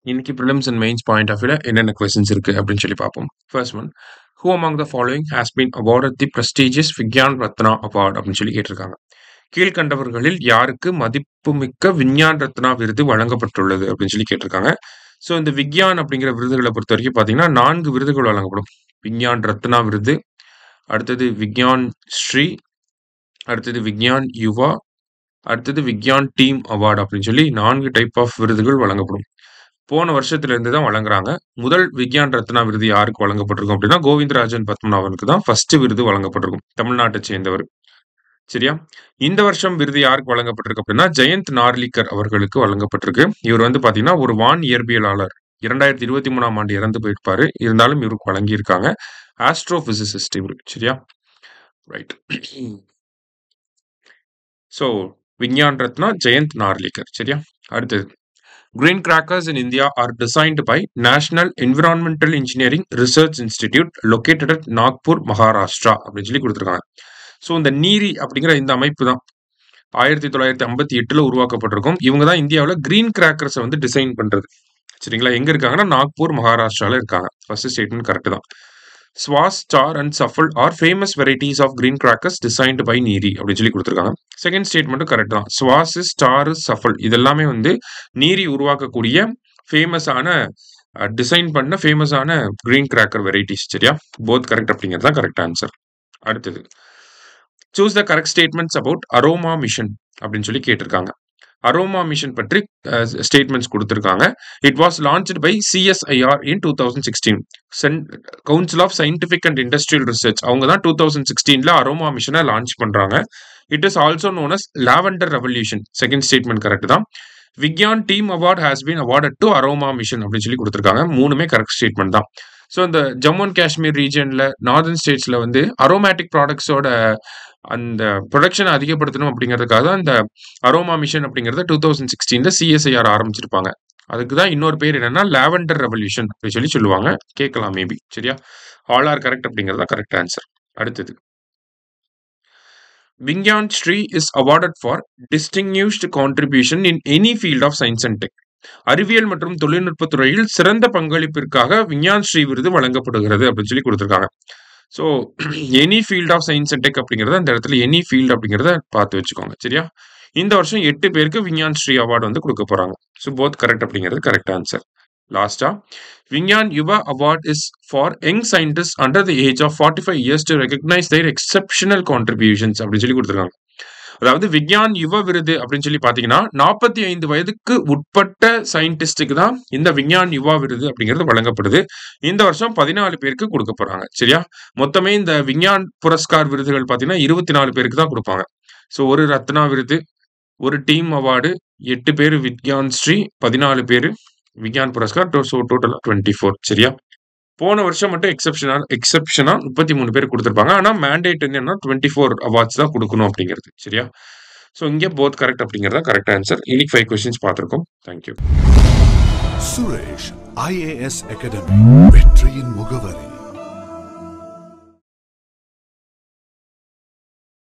இன்னைக்கு prelims and mains point of வியூல என்னென்ன கொஸ்டின்ஸ் இருக்கு அப்படின்னு சொல்லி பார்ப்போம். First one, who among the following has been awarded the prestigious Vigyan Ratna award அப்படின்னு சொல்லி கேட்டிருக்காங்க. கீழ்கண்டவர்களில் யாருக்கு மதிப்புமிக்க விஞ்ஞான் ரத்னா விருது வழங்கப்பட்டுள்ளது அப்படின்னு சொல்லி கேட்டிருக்காங்க. ஸோ இந்த விக்யான் அப்படிங்கிற விருதுகளை பொறுத்த வரைக்கும் பார்த்தீங்கன்னா 4 விருதுகள் வழங்கப்படும். விஞ்ஞான் ரத்னா விருது, அடுத்தது விக்யான் ஸ்ரீ, அடுத்தது விக்யான் யுவா, அடுத்தது விக்யான் டீம் அவார்டு அப்படின்னு சொல்லி 4 டைப் ஆஃப் விருதுகள் வழங்கப்படும். போன வருஷத்துல இருந்து தான் வழங்குறாங்க. முதல் விக்யான் ரத்னா விருது யாருக்கு வழங்கப்பட்டிருக்கும் அப்படின்னா கோவிந்தராஜன் பத்மநாபனுக்கு தான் ஃபர்ஸ்ட் விருது வழங்கப்பட்டிருக்கும். தமிழ்நாட்டை சேர்ந்தவர். சரியா? இந்த வருஷம் விருது யாருக்கு வழங்கப்பட்டிருக்கு அப்படின்னா ஜெயந்த் நார்லிக்கர் அவர்களுக்கு வழங்கப்பட்டிருக்கு. இவர் வந்து பாத்தீங்கன்னா ஒரு வான் இயற்பியலாளர். 2023ஆம் ஆண்டு இறந்து போயிருப்பாரு. இருந்தாலும் இவருக்கு வழங்கியிருக்காங்க. ஆஸ்ட்ரோபிசிசிஸ்ட் இவரு. சரியா? ரைட். ஸோ விஞ்ஞான் ரத்னா ஜெயந்த் நார்லிக்கர். சரியா? அடுத்தது, green crackers in India are designed by National Environmental Engineering Research Institute located at Nagpur, Maharashtra அப்படின்னு சொல்லி கொடுத்துருக்காங்க. ஸோ இந்த நீரி அப்படிங்கிற இந்த அமைப்பு தான் 1958ல் உருவாக்கப்பட்டிருக்கும். இவங்க தான் இந்தியாவில் கிரீன் கிராக்கர்ஸை வந்து டிசைன் பண்றது. சரிங்களா? எங்க இருக்காங்கன்னா நாக்பூர், மகாராஷ்டிரால இருக்காங்க. ஃபர்ஸ்ட் ஸ்டேட்மெண்ட் கரெக்ட் தான். Swas, star and Safal are famous varieties of green crackers designed by NEERI அப்படின்னு சொல்லி கொடுத்துருக்காங்க. செகண்ட் ஸ்டேட்மெண்ட்டும் கரெக்ட் தான். ஸ்வாஸ், ஸ்டார், சஃபல் இதெல்லாமே வந்து நீரி உருவாக்கக்கூடிய ஃபேமஸான டிசைன் பண்ண ஃபேமஸான கிரீன் கிராக்கர் வெரைட்டிஸ். சரியா? போத் கரெக்ட் அப்படிங்கிறது தான் கரெக்ட் ஆன்சர். அடுத்தது, choose the correct statements about aroma mission அப்படின்னு சொல்லி கேட்டிருக்காங்க. அரோமா மிஷன் பற்றி ஸ்டேட்மெண்ட்ஸ் கொடுத்திருக்காங்க. It was launched by CSIR in 2016. Council of scientific and industrial research அவங்க தான் 2016ல அரோமா மிஷனை லான்ச் பண்றாங்க. It is also known as lavender revolution. Second statement correct தான். Vigyan team award has been awarded to aroma mission அப்படின்னு சொல்லி கொடுத்திருக்காங்க. மூணுமே கரெக்ட் ஸ்டேட்மெண்ட் தான். ஸோ இந்த ஜம்மு அண்ட் காஷ்மீர் ரீஜன்ல நார்தர்ன் ஸ்டேட்ஸ்ல வந்து அரோமேட்டிக் ப்ராடக்ட்ஸோட அந்த ப்ரொடக்ஷனை அதிகப்படுத்தணும் அப்படிங்கிறதுக்காக தான் இந்த அரோமா மிஷன் அப்படிங்கிறத 2016ல சிஎஸ்ஐஆர் ஆரம்பிச்சிருப்பாங்க. அதுக்கு தான் இன்னொரு பேர் என்னன்னா லாவெண்டர் ரெவல்யூஷன் அப்படின்னு சொல்லி சொல்லுவாங்க. கேட்கலாம் மேபி. சரியா? ஆல் ஆர் கரெக்ட் அப்படிங்கிறது தான் கரெக்ட் ஆன்சர். அடுத்தது, Vigyan Shri is awarded for distinguished contribution in any field of science and tech. அறிவியல் மற்றும் தொழில்நுட்ப துறையில் சிறந்த பங்களிப்பிற்காக விஞ்ஞான் ஸ்ரீ விருது வழங்கப்படுகிறது அப்படின்னு சொல்லி கொடுத்திருக்காங்க. So any field of science and tech அப்படிங்கிறத அந்த இடத்துல எனி ஃபீல்டு அப்படிங்கிறத பார்த்து வச்சுக்கோங்க. சரியா? இந்த வருஷம் 8 பேருக்கு விஞ்ஞான் ஸ்ரீ அவார்டு வந்து கொடுக்க போறாங்க. ஸோ போத் கரெக்ட் அப்படிங்கிறது கரெக்ட் ஆன்சர். லாஸ்டா, Vigyan Yuva award is for young scientist under the age of 45 years to recognise their exceptional contributions அப்படின்னு சொல்லி கொடுத்துருக்காங்க. அதாவது விக்யான் யுவ விருது அப்படின்னு சொல்லி பாத்தீங்கன்னா 45 வயதுக்கு உட்பட்ட சயின்டிஸ்டுக்கு தான் இந்த விஞ்ஞான் யுவா விருது அப்படிங்கிறது வழங்கப்படுது. இந்த வருஷம் 14 பேருக்கு கொடுக்க போறாங்க. சரியா? மொத்தமே இந்த விஞ்ஞான் புரஸ்கார் விருதுகள் பாத்தீங்கன்னா 24 பேருக்கு தான் கொடுப்பாங்க. ஸோ ஒரு ரத்னா விருது, ஒரு டீம் அவார்டு, 8 பேர் விக்யான் ஸ்ரீ, 14 பேர் விஞ்ஞான் புரஸ்கார். ஸோ டோட்டலா 24. சரியா? போன வருஷம் மட்டும் எக்ஸப்ஷனா 33 பேர் கொடுத்திருப்பாங்க. ஆனா மேண்டேட் என்னன்னா 24 அவார்ட்ஸ் தான் கொடுக்கணும் அப்படிங்கிறது. சரியா? ஸோ இங்கே போத் கரெக்ட் அப்படிங்கிறதா கரெக்ட் ஆன்சர். இன்னைக்கு 5 கொஸ்டின்ஸ் பார்த்திருக்கோம். தேங்க்யூ. சுரேஷ் IAS அகாடமி, வெற்றியின் முகவரி.